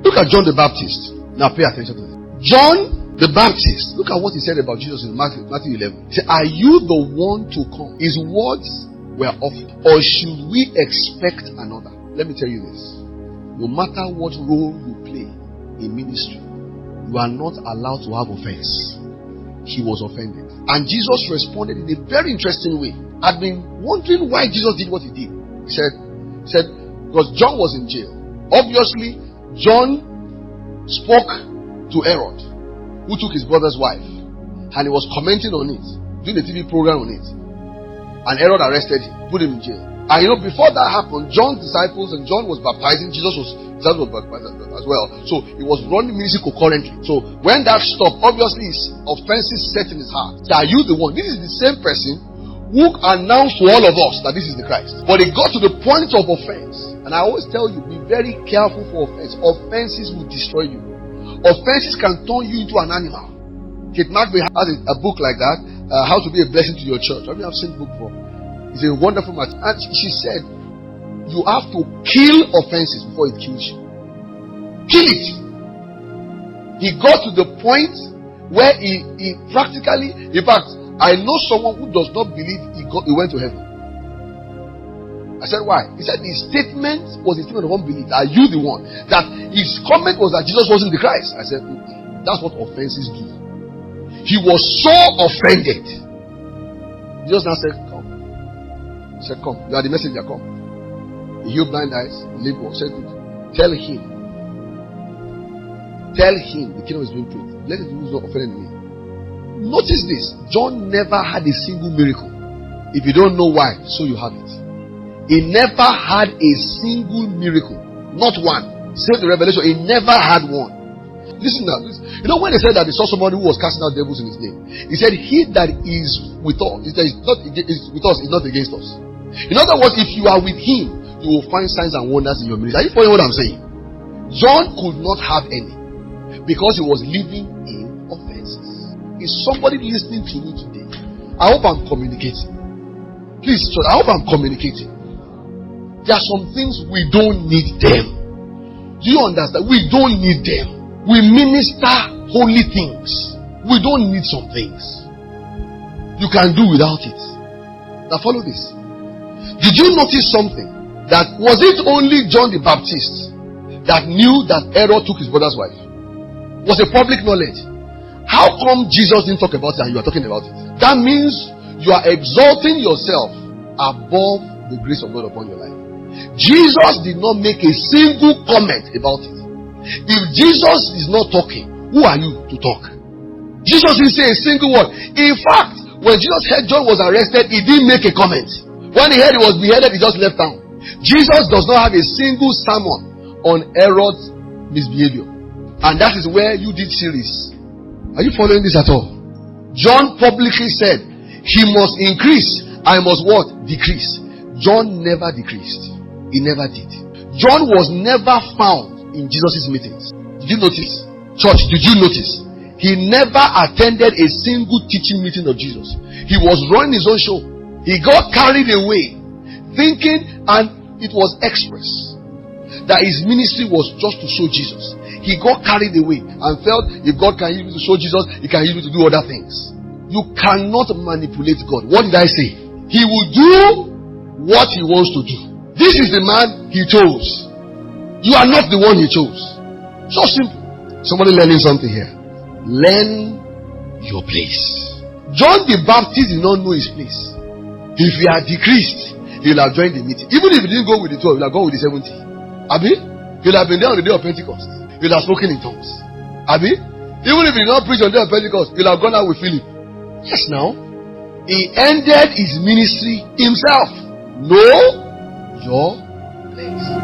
Look at John the Baptist. Now pay attention to this. John the Baptist, look at what he said about Jesus in Matthew 11. He said, are you the one to come? His words were offered. Or should we expect another? Let me tell you this. No matter what role you play in ministry, you are not allowed to have offense. He was offended. And Jesus responded in a very interesting way. I'd been wondering why Jesus did what he did. He said, because John was in jail. Obviously, John spoke to Herod, who took his brother's wife, and he was commenting on it, doing a TV program on it. And Herod arrested him, put him in jail. And before that happened, John's disciples and John was baptizing. Jesus was baptized as well. So he was running ministry concurrently. So when that stopped, obviously his offenses set in his heart. So are you the one? This is the same person who announced to all of us that this is the Christ. But it got to the point of offense. And I always tell you, be very careful for offense. Offenses will destroy you. Offenses can turn you into an animal. Kate McVeigh has a book like that, How to Be a Blessing to Your Church. I mean, I've seen the book before. It's a wonderful matter. And she said, you have to kill offenses before it kills you. Kill it. He got to the point where he practically, in fact, I know someone who does not believe he went to heaven. I said, why? He said his statement was a statement of unbelief. Are you the one? That his comment was that Jesus wasn't the Christ. I said, that's what offenses do. He was so offended. Jesus now said, come. He said, come. You are the messenger, come. He healed blind eyes, limp walk. Said, tell him the kingdom is being preached. Let it be not offended me. Notice this. John never had a single miracle. If you don't know why, so you have it. He never had a single miracle. Not one. Save the revelation. He never had one. Listen now. When they said that they saw somebody who was casting out devils in his name, he said, he that is with us, is not against us. In other words, if you are with him, you will find signs and wonders in your ministry. Are you following what I'm saying? John could not have any because he was living in offenses. Is somebody listening to me today? I hope I'm communicating. Please, I hope I'm communicating. There are some things we don't need them. Do you understand? We don't need them. We minister holy things. We don't need some things. You can do without it. Now follow this. Did you notice something? That was it only John the Baptist that knew that Herod took his brother's wife? Was a public knowledge. How come Jesus didn't talk about it and you are talking about it? That means you are exalting yourself above the grace of God upon your life. Jesus did not make a single comment about it. If Jesus is not talking, who are you to talk? Jesus didn't say a single word. In fact, when Jesus heard John was arrested, he didn't make a comment. When he heard he was beheaded, he just left town. Jesus does not have a single sermon on Herod's misbehavior. And that is where you did series. Are you following this at all? John publicly said, he must increase, I must what? Decrease. John never decreased. He never did. John was never found in Jesus' meetings. Did you notice? Church, did you notice? He never attended a single teaching meeting of Jesus. He was running his own show. He got carried away, thinking, and it was express, that his ministry was just to show Jesus. He got carried away and felt if God can use me to show Jesus, he can use me to do other things. You cannot manipulate God. What did I say? He will do what he wants to do. This is the man he chose. You are not the one he chose. So simple. Somebody learning something here. Learn your place. John the Baptist did not know his place. If he had decreased, he would have joined the meeting. Even if he didn't go with the 12, he would have gone with the 70. Abi? He would have been there on the day of Pentecost. He would have spoken in tongues. Abi? Even if he did not preach on the day of Pentecost, he would have gone out with Philip. Yes, now. He ended his ministry himself. Know your place.